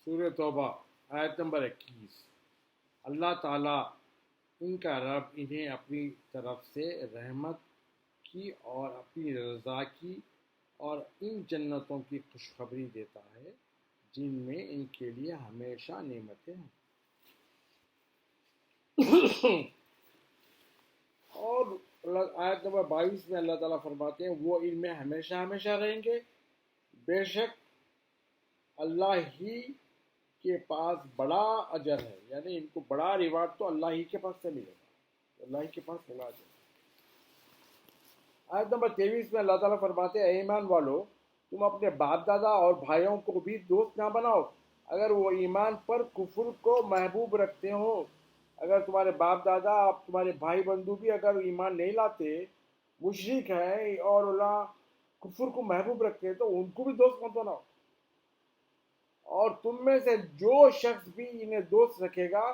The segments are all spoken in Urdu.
سورہ توبہ آیت نمبر 21۔ اللہ تعالیٰ ان کا رب انہیں اپنی طرف سے رحمت کی اور اپنی رضا کی اور ان جنتوں کی خوشخبری دیتا ہے جن میں ان کے لیے ہمیشہ نعمتیں ہیں۔ اور آیت نمبر 22 میں اللہ تعالیٰ فرماتے ہیں وہ ان میں ہمیشہ ہمیشہ رہیں گے، بے شک اللہ ہی کے پاس بڑا اجر ہے، یعنی ان کو بڑا ریوارڈ تو اللہ ہی کے پاس سے ملے گا، اللہ ہی کے پاس ملا جائے۔ آیت نمبر 23 میں اللہ تعالیٰ فرماتے ہیں اے ایمان والو، تم اپنے باپ دادا اور بھائیوں کو بھی دوست نہ بناؤ اگر وہ ایمان پر کفر کو محبوب رکھتے ہوں۔ اگر تمہارے باپ دادا آپ تمہارے بھائی بندو بھی اگر ایمان نہیں لاتے، مشرک ہیں اور اللہ کفر کو محبوب رکھتے ہیں، تو ان کو بھی دوست مت بناؤ۔ اور تم میں سے جو شخص بھی انہیں دوست رکھے گا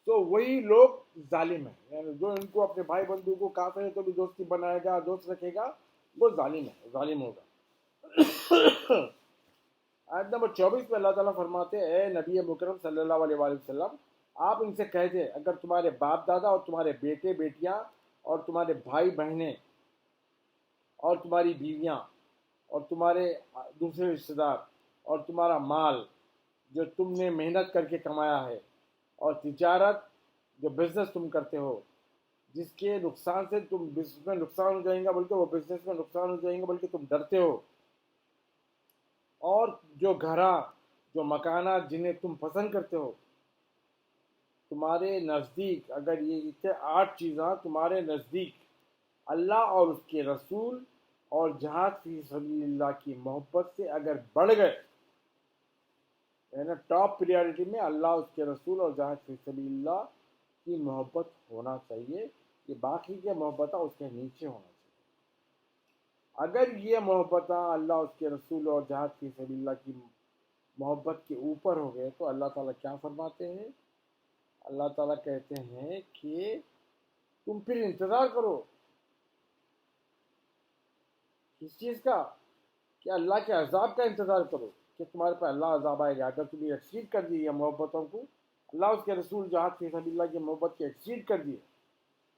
تو وہی لوگ ظالم ہیں، یعنی جو ان کو اپنے بھائی بندو کو کافر ہے تو بھی دوستی بنائے گا، دوست رکھے گا، وہ ظالم ہے، ظالم ہوگا۔ آیت نمبر 24 میں اللہ تعالیٰ فرماتے ہیں اے نبی مکرم صلی اللہ علیہ وآلہ وسلم، آپ ان سے کہہ دیں اگر تمہارے باپ دادا اور تمہارے بیٹے بیٹیاں اور تمہارے بھائی بہنیں اور تمہاری بیویاں اور تمہارے دوسرے رشتہ دار اور تمہارا مال جو تم نے محنت کر کے کمایا ہے اور تجارت جو بزنس تم کرتے ہو جس کے نقصان سے تم بزنس میں نقصان ہو جائیں گا بلکہ وہ بزنس میں نقصان ہو جائیں گا بلکہ تم ڈرتے ہو، اور جو گھراں جو مکانات جنہیں تم پسند کرتے ہو تمہارے نزدیک، اگر یہ 8 چیزاں تمہارے نزدیک اللہ اور اس کے رسول اور جہاد فی سبیل اللہ کی محبت سے اگر بڑھ گئے، یعنی ٹاپ پریارٹی میں اللہ اس کے رسول اور جہاد فی سبیل اللہ کی محبت ہونا چاہیے، یہ باقی کے محبتہ اس کے نیچے ہونا چاہیے۔ اگر یہ محبتہ اللہ اس کے رسول اور جہاد فی سبیل اللہ کی محبت کے اوپر ہو گئے تو اللہ تعالیٰ کیا فرماتے ہیں؟ اللہ تعالیٰ کہتے ہیں کہ تم پھر انتظار کرو کس چیز کا؟ کہ اللہ کے عذاب کا انتظار کرو کہ تمہارے پہ اللہ عذاب آئے گا اگر تم یہ ایکسیڈ کر دی یہ محبتوں کو، اللہ اس کے رسول جہاد فی سبیل اللہ کی محبت کے ایکسیڈ کر دیے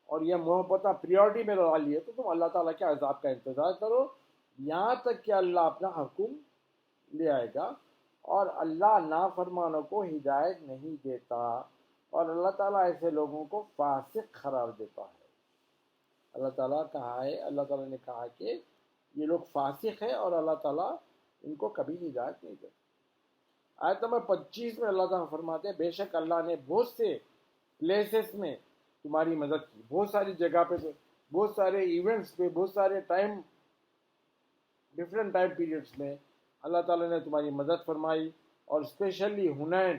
اور یہ محبتہ پریورٹی میں لگا لیے تو تم اللہ تعالیٰ کے عذاب کا انتظار کرو یہاں تک کہ اللہ اپنا حکم لے آئے گا۔ اور اللہ نافرمانوں کو ہدایت نہیں دیتا اور اللہ تعالیٰ ایسے لوگوں کو فاسق قرار دیتا ہے۔ اللہ تعالیٰ نے کہا کہ یہ لوگ فاسق ہیں اور اللہ تعالیٰ ان کو کبھی ہدایت نہیں دیتا۔ آیت نمبر 25 میں اللہ تعالیٰ فرماتے ہیں بے شک اللہ نے بہت سے پلیسز میں تمہاری مدد کی، بہت ساری جگہ پہ، بہت سارے ایونٹس پہ، بہت سارے ڈفرینٹ ٹائم پیریڈس میں اللہ تعالیٰ نے تمہاری مدد فرمائی، اور اسپیشلی ہنین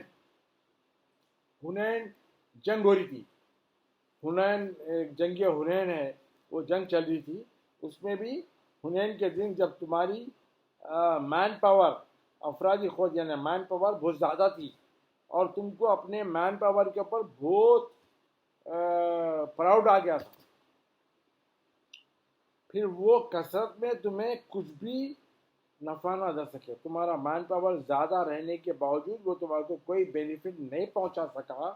جنگ ہو رہی تھی، جنگ ہنین ہے، وہ جنگ چل رہی تھی، اس میں بھی ہنین کے دن جب تمہاری مین پاور افرادی خود یعنی مین پاور بہت زیادہ تھی اور تم کو اپنے مین پاور کے اوپر بہت پراؤڈ آ گیا تھا، پھر وہ کثرت میں تمہیں کچھ بھی نفع نہ دے سکے، تمہارا مین پاور زیادہ رہنے کے باوجود وہ تمہارے کو کوئی بینیفٹ نہیں پہنچا سکا،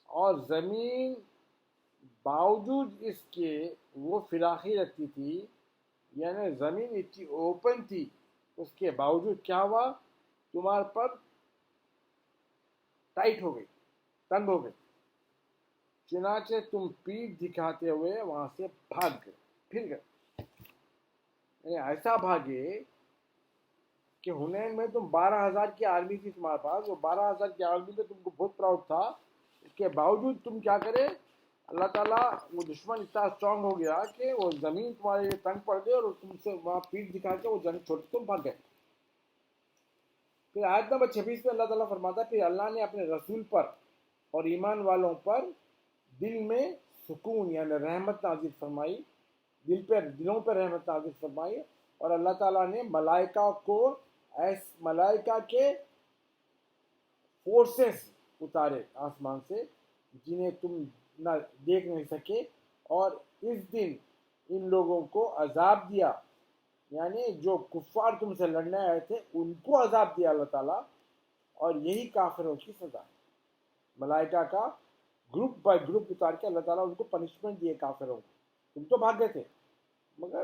اور زمین باوجود اس کے وہ فراخی رکھتی تھی، یعنی زمین اتنی اوپن تھی، اس کے باوجود کیا ہوا؟ تمہارے پر ٹائٹ ہو گئی، تنگ ہو گئی، چنانچہ تم پیٹھ دکھاتے ہوئے وہاں سے بھاگ گئے، پھر گئے، یعنی ایسا بھاگے کہ ہنین میں تم 12,000 کی آرمی تھی تمہارے پاس، وہ 12,000 کی آرمی میں تم کو بہت پراؤڈ تھا، اس کے باوجود تم کیا کرے؟ اللہ تعالیٰ وہ دشمن اتنا اسٹرانگ ہو گیا کہ وہ زمین تمہارے لیے تنگ پڑ گئی اور تم سے وہاں پیٹھ دکھا کے وہ جنگ چھوڑ کے تم بھاگ گئے۔ پھر آیت نمبر 26 میں اللہ تعالیٰ فرماتا ہے پھر اللہ نے اپنے رسول پر اور ایمان والوں پر دل میں سکون یعنی رحمت نازل فرمائی، دلوں پر رحمت نازل فرمائی، اور اللہ تعالیٰ نے ملائکہ کے فورسز اتارے آسمان سے جنہیں تم نہ دیکھ نہیں سکے، اور اس دن ان لوگوں کو عذاب دیا، یعنی جو کفار تم سے لڑنے آئے تھے ان کو عذاب دیا اللہ تعالیٰ، اور یہی کافروں کی سزا ہے۔ ملائکہ کا گروپ بائی گروپ اتار کے اللہ تعالیٰ ان کو پنشمنٹ دیے کافروں کو، تم تو بھاگ گئے تھے، مگر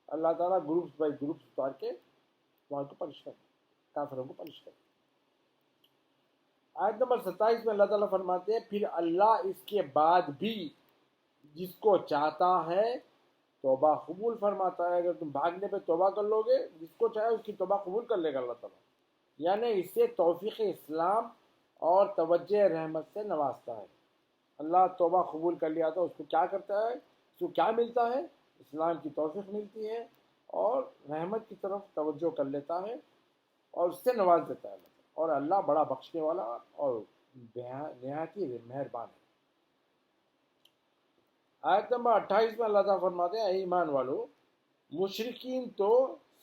اللہ تعالیٰ گروپس بائی گروپس اتار کے وہاں کو پنش کر، کافروں کو پنش کر۔ آیت نمبر 27 میں اللہ تعالیٰ فرماتے ہیں پھر اللہ اس کے بعد بھی جس کو چاہتا ہے توبہ قبول فرماتا ہے۔ اگر تم بھاگنے پہ توبہ کر لو گے، جس کو چاہے اس کی توبہ قبول کر لے گا اللہ تعالیٰ، یعنی اس سے توفیق اسلام اور توجہ رحمت سے نوازتا ہے۔ اللہ توبہ قبول کر لیا تو اس کو کیا کرتا ہے، اس کو کیا ملتا ہے؟ اسلام کی توفیق ملتی ہے اور رحمت کی طرف توجہ کر لیتا ہے اور اس سے نواز دیتا ہے اللہ، اور اللہ بڑا بخشنے والا اور نہایت ہی مہربان ہے۔ آیت نمبر 28 میں اللہ تعالیٰ فرماتے ہیں اے ایمان والو، مشرکین تو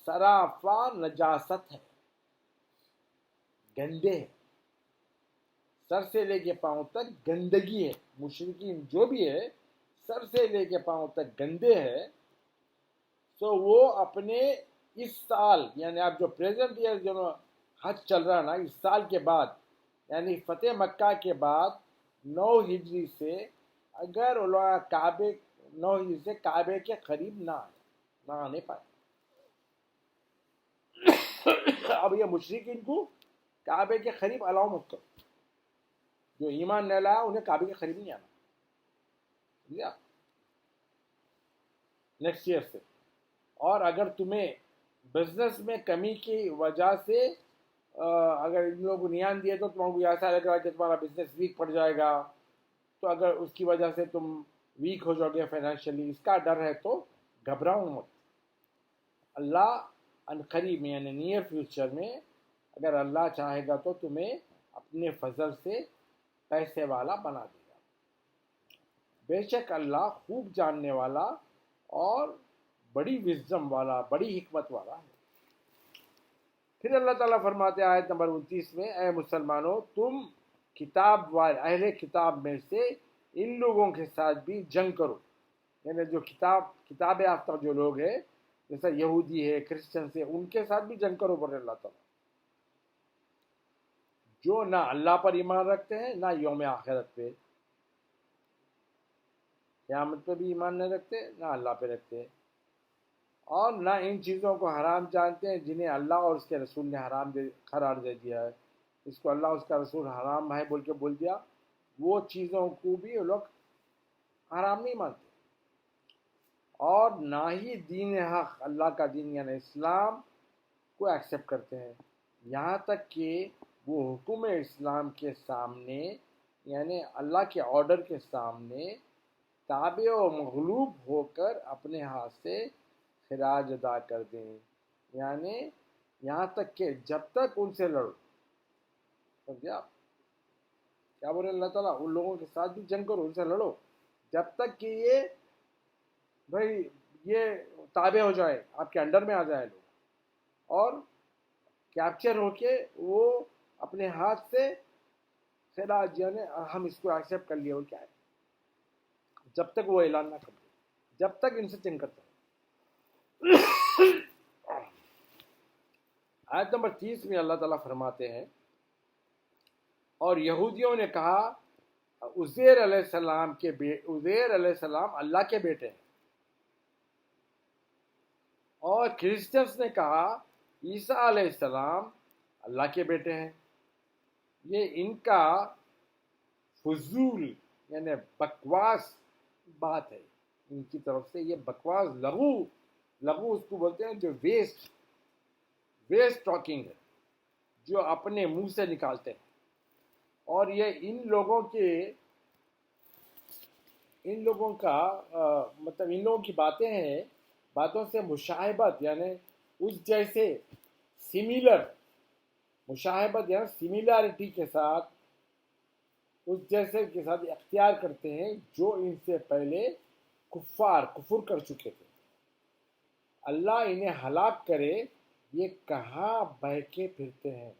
سراپا نجاست ہے، گندے ہیں، سر سے لے کے پاؤں تک گندگی ہے۔ مشرکین جو بھی ہے سر سے لے کے پاؤں تک گندے ہے، تو وہ اپنے اس سال یعنی اب جو پریزنٹ ایئر جو حج چل رہا نا، اس سال کے بعد یعنی فتح مکہ کے بعد 9 ہجری سے اگر کعبے 9 ہجری سے کعبے کے قریب نہ آنے پائے۔ اب یہ مشرکین کو کعبے کے قریب الاؤ مت کرو، جو ایمان نہ لایا انہیں کعبے کے قریب نہیں آنا نیکسٹ ایئر سے۔ اور اگر تمہیں بزنس میں کمی کی وجہ سے اگر ان لوگوں کو نیان دیے تو تمہیں کو ایسا لگ رہا ہے کہ تمہارا بزنس ویک پڑ جائے گا، تو اگر اس کی وجہ سے تم ویک ہو جاؤ گے فائنینشلی، اس کا ڈر ہے تو گھبراؤ مت۔ اللہ عنقریب یعنی نیئر فیوچر میں اگر اللہ چاہے گا تو تمہیں اپنے فضل سے پیسے والا بنا دے گا، بے شک اللہ خوب جاننے والا اور بڑی وزڈم والا، بڑی حکمت والا ہے۔ پھر اللہ تعالیٰ فرماتے ہیں آیت نمبر 29 میں اے مسلمانوں، تم کتاب والے اہل کتاب میں سے ان لوگوں کے ساتھ بھی جنگ کرو، یعنی جو کتاب یافتہ جو لوگ ہیں جیسا یہودی ہے، کرسچنس ہے، ان کے ساتھ بھی جنگ کرو بولے اللہ تعالیٰ، جو نہ اللہ پر ایمان رکھتے ہیں نہ یوم آخرت پہ، قیامت پہ بھی ایمان نہیں رکھتے نہ اللہ پہ رکھتے، اور نہ ان چیزوں کو حرام جانتے ہیں جنہیں اللہ اور اس کے رسول نے حرام قرار دے دیا ہے۔ اس کو اللہ اس کا رسول حرام ہے بول کے بول دیا، وہ چیزوں کو بھی وہ لوگ حرام نہیں مانتے، اور نہ ہی دین حق اللہ کا دین یعنی اسلام کو ایکسیپٹ کرتے ہیں، یہاں تک کہ وہ حکم اسلام کے سامنے یعنی اللہ کے آرڈر کے سامنے تابع و مغلوب ہو کر اپنے ہاتھ سے خراج ادا کر دیں، یعنی یہاں تک کہ جب تک ان سے لڑو، سمجھے آپ کیا بولے اللہ تعالیٰ؟ ان لوگوں کے ساتھ بھی جنگ کرو، ان سے لڑو جب تک کہ یہ تابع ہو جائے، آپ کے انڈر میں آ جائے لوگ، اور کیپچر ہو کے وہ اپنے ہاتھ سے خراج یعنی ہم اس کو ایکسیپٹ کر لیا، اور کیا ہے جب تک وہ اعلان نہ کر دے، جب تک ان سے جنگ کرتا ہے۔ آیت نمبر 30 میں اللہ تعالیٰ فرماتے ہیں اور یہودیوں نے کہا عزیر علیہ السلام اللہ کے بیٹے ہیں، اور کرسچنس نے کہا عیسیٰ علیہ السلام اللہ کے بیٹے ہیں۔ یہ ان کا فضول یعنی بکواس بات ہے، ان کی طرف سے یہ بکواس لغو اس کو بولتے ہیں، جو ویسٹ ٹاکنگ ہے، جو اپنے منہ سے نکالتے ہیں، اور یہ ان لوگوں کا مطلب ان لوگوں کی باتیں ہیں، باتوں سے مشابہت یعنی اس جیسے مشابہت یعنی سملیرٹی کے ساتھ اس جیسے کے ساتھ اختیار کرتے ہیں جو ان سے پہلے کفر کر چکے تھے۔ اللہ انہیں ہلاک کرے، یہ کہاں بہکے پھرتے ہیں۔